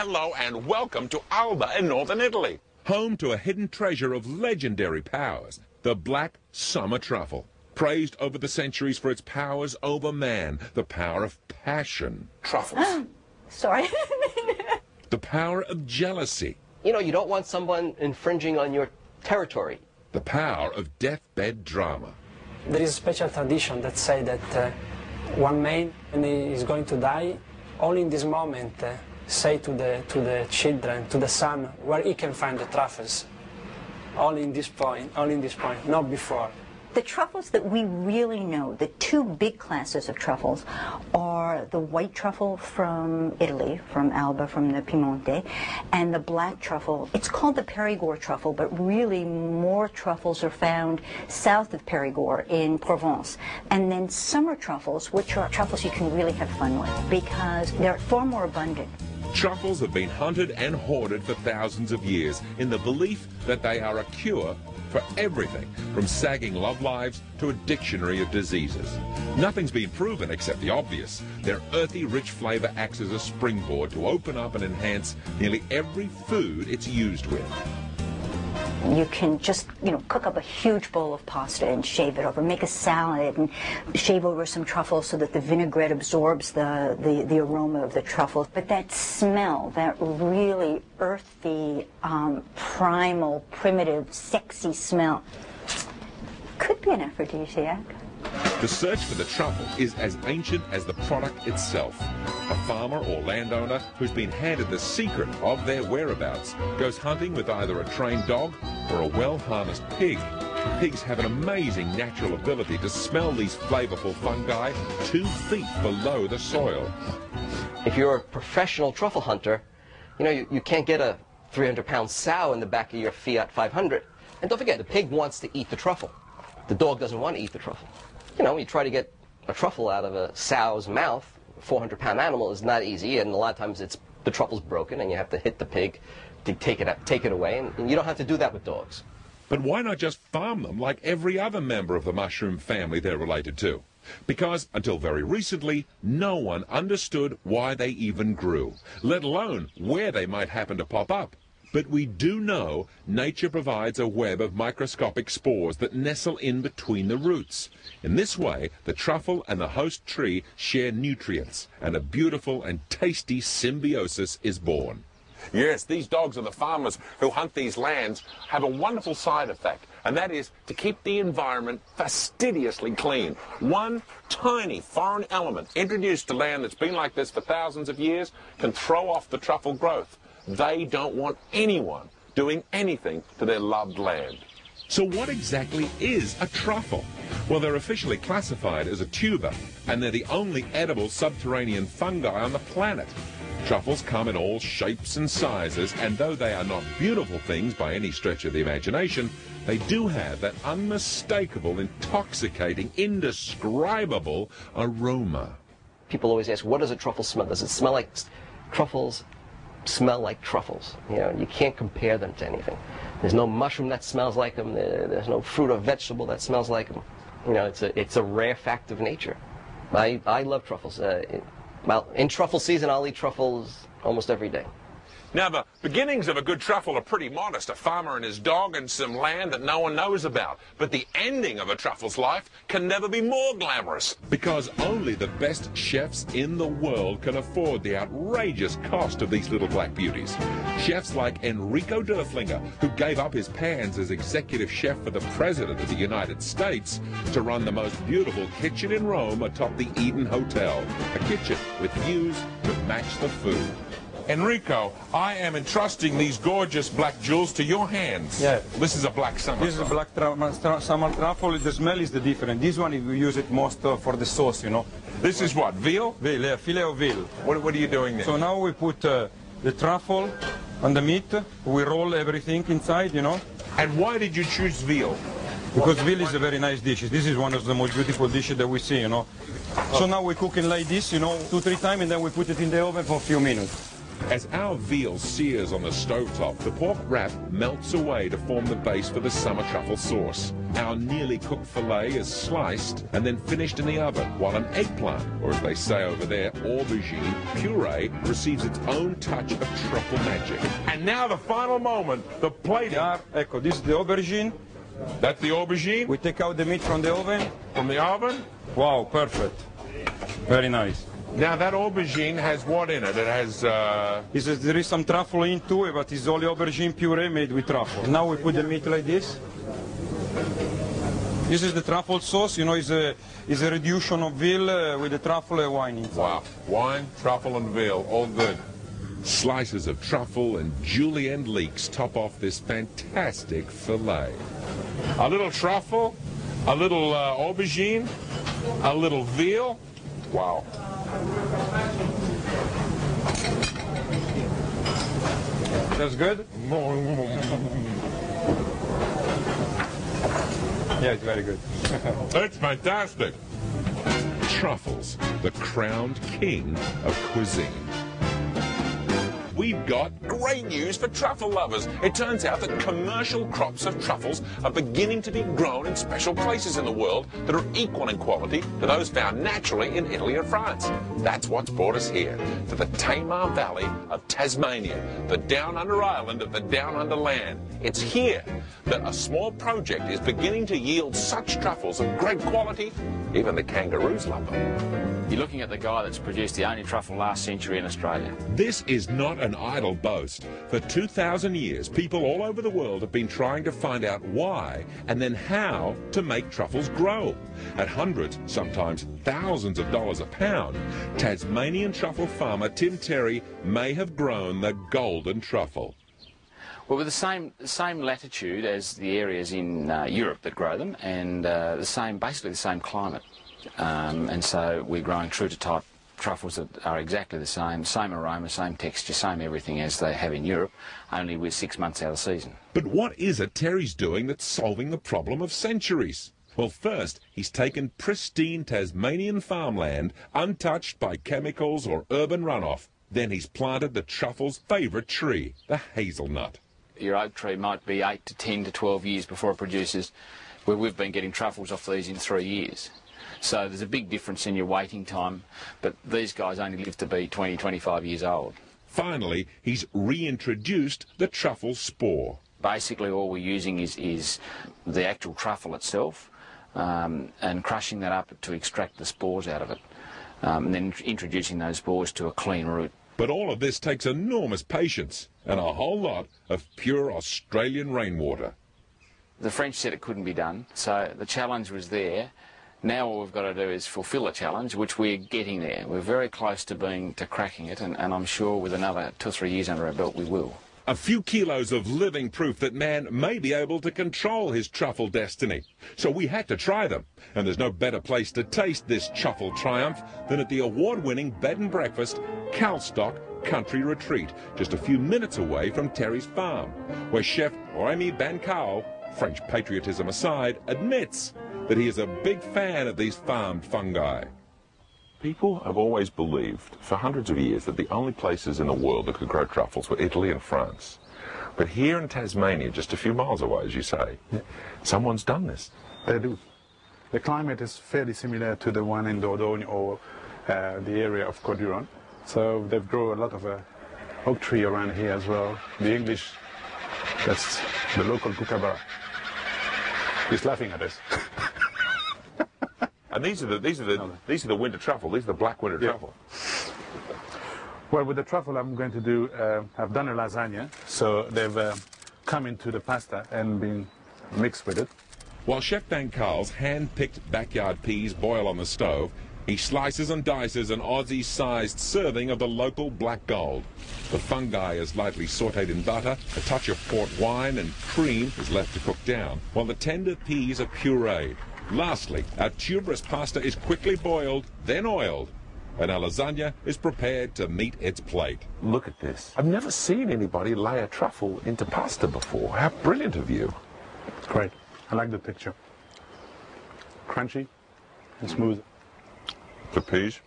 Hello and welcome to Alba in northern Italy. Home to a hidden treasure of legendary powers, the black summer truffle. Praised over the centuries for its powers over man, the power of passion. Truffles. Sorry. The power of jealousy. You know, you don't want someone infringing on your territory. The power of deathbed drama. There is a special tradition that says that one man, when he is going to die, only in this moment say to the children, to the son, where he can find the truffles. Only in this point, not before. The truffles that we really know, the two big classes of truffles, are the white truffle from Italy, from Alba, from the Piemonte, and the black truffle. It's called the Périgord truffle, but really more truffles are found south of Périgord in Provence. And then summer truffles, which are truffles you can really have fun with because they're far more abundant. Truffles have been hunted and hoarded for thousands of years in the belief that they are a cure for everything, from sagging love lives to a dictionary of diseases. Nothing's been proven except the obvious. Their earthy, rich flavor acts as a springboard to open up and enhance nearly every food it's used with. You can just, cook up a huge bowl of pasta and shave it over. Make a salad and shave over some truffles so that the vinaigrette absorbs the aroma of the truffles. But that smell, that really earthy, primal, primitive, sexy smell, could be an aphrodisiac. The search for the truffle is as ancient as the product itself. A farmer or landowner who's been handed the secret of their whereabouts goes hunting with either a trained dog or a well-harnessed pig. Pigs have an amazing natural ability to smell these flavorful fungi 2 feet below the soil. If you're a professional truffle hunter, you can't get a 300-pound sow in the back of your Fiat 500. And don't forget, the pig wants to eat the truffle. The dog doesn't want to eat the truffle. You try to get a truffle out of a sow's mouth, a 400-pound animal, is not easy, and a lot of times the truffle's broken, and you have to hit the pig to take it away, and you don't have to do that with dogs. But why not just farm them like every other member of the mushroom family they're related to? Because, until very recently, no one understood why they even grew, let alone where they might happen to pop up. But we do know nature provides a web of microscopic spores that nestle in between the roots. In this way, the truffle and the host tree share nutrients, and a beautiful and tasty symbiosis is born. Yes, these dogs are the farmers who hunt these lands have a wonderful side effect, and that is to keep the environment fastidiously clean. One tiny foreign element introduced to land that's been like this for thousands of years can throw off the truffle growth. They don't want anyone doing anything to their loved land. So what exactly is a truffle? Well, they're officially classified as a tuber, and they're the only edible subterranean fungi on the planet. Truffles come in all shapes and sizes, and though they are not beautiful things by any stretch of the imagination, they do have that unmistakable, intoxicating, indescribable aroma. People always ask, what does a truffle smell? Does it smell like truffles? Smell like truffles. You can't compare them to anything. There's no mushroom that smells like them. There's no fruit or vegetable that smells like them. It's a rare fact of nature. I love truffles. Well, in truffle season, I'll eat truffles almost every day. Now, the beginnings of a good truffle are pretty modest. A farmer and his dog and some land that no one knows about. But the ending of a truffle's life can never be more glamorous. Because only the best chefs in the world can afford the outrageous cost of these little black beauties. Chefs like Enrico Dörflinger, who gave up his pans as executive chef for the President of the United States to run the most beautiful kitchen in Rome atop the Eden Hotel. A kitchen with views to match the food. Enrico, I am entrusting these gorgeous black jewels to your hands. Yeah. This is a black summer This is a black summer truffle. The smell is the different. This one we use it most for the sauce, This is what, veal? Veal, yeah, filet of veal. What are you doing there? So now we put the truffle on the meat. We roll everything inside, And why did you choose veal? Because veal is a very nice dish. This is one of the most beautiful dishes that we see, So now we cook it like this, 2-3 times, and then we put it in the oven for a few minutes. As our veal sears on the stovetop, the pork wrap melts away to form the base for the summer truffle sauce. Our nearly cooked filet is sliced and then finished in the oven, while an eggplant, or as they say over there, aubergine puree, receives its own touch of truffle magic. And now the final moment, the plating. Ecco, this is the aubergine. That's the aubergine? We take out the meat from the oven. From the oven? Wow, perfect. Very nice. Now that aubergine has what in it? It has, There is some truffle into it, but it's only aubergine puree made with truffle. Now we put the meat like this. This is the truffle sauce, you know, is a reduction of veal with the truffle and wine inside. Wow, wine, truffle and veal, all good. Slices of truffle and julienne leeks top off this fantastic filet. A little truffle, a little aubergine, a little veal. Wow. That's good? Yeah, it's very good. It's fantastic. Truffles, the crowned king of cuisine. We've got great news for truffle lovers. It turns out that commercial crops of truffles are beginning to be grown in special places in the world that are equal in quality to those found naturally in Italy and France. That's what's brought us here, to the Tamar Valley of Tasmania, the down under island of the down under land. It's here that a small project is beginning to yield such truffles of great quality, even the kangaroos love them. You're looking at the guy that's produced the only truffle last century in Australia. This is not an idle boast. For 2,000 years, people all over the world have been trying to find out why and then how to make truffles grow. At hundreds, sometimes thousands of dollars a pound, Tasmanian truffle farmer Tim Terry may have grown the golden truffle. Well, with the same latitude as the areas in Europe that grow them, and basically the same climate. And so we're growing true to type truffles that are exactly the same aroma, same texture, same everything as they have in Europe, only we're 6 months out of season. But what is it Terry's doing that's solving the problem of centuries? Well, first, he's taken pristine Tasmanian farmland, untouched by chemicals or urban runoff. Then he's planted the truffle's favourite tree, the hazelnut. Your oak tree might be 8 to 10 to 12 years before it produces, where we've been getting truffles off these in 3 years. So there's a big difference in your waiting time, but these guys only live to be 20, 25 years old. Finally, he's reintroduced the truffle spore. Basically all we're using is the actual truffle itself and crushing that up to extract the spores out of it, and then introducing those spores to a clean root. But all of this takes enormous patience and a whole lot of pure Australian rainwater. The French said it couldn't be done, so the challenge was there. Now all we've got to do is fulfil the challenge, which we're getting there. We're very close to cracking it, and I'm sure with another 2 or 3 years under our belt we will. A few kilos of living proof that man may be able to control his truffle destiny. So we had to try them, and there's no better place to taste this truffle triumph than at the award-winning bed and breakfast Calstock Country Retreat, just a few minutes away from Terry's farm, where Chef Remy Bancao, French patriotism aside, admits that he is a big fan of these farmed fungi. People have always believed for hundreds of years that the only places in the world that could grow truffles were Italy and France. But here in Tasmania, just a few miles away, as you say, someone's done this. They do. The climate is fairly similar to the one in Dordogne or the area of Côte-d'Ivoire. So they've grown a lot of oak tree around here as well. The English, that's the local kookaburra. He's laughing at us. And these are the winter truffle. These are the black winter truffle. Well, with the truffle, I'm going to do. I've done a lasagna, so they've come into the pasta and been mixed with it. While Chef Bancao's hand-picked backyard peas boil on the stove, he slices and dices an Aussie-sized serving of the local black gold. The fungi is lightly sautéed in butter, a touch of port wine and cream is left to cook down, while the tender peas are pureed. Lastly, our tuberous pasta is quickly boiled, then oiled, and our lasagna is prepared to meet its plate. Look at this. I've never seen anybody lay a truffle into pasta before. How brilliant of you. Great. I like the texture. Crunchy and smooth. The peas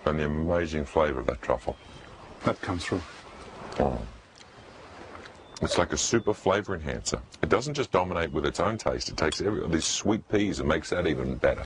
and the amazing flavour of that truffle. That comes through. Oh. It's like a super flavor enhancer. It doesn't just dominate with its own taste. It takes these sweet peas and makes that even better.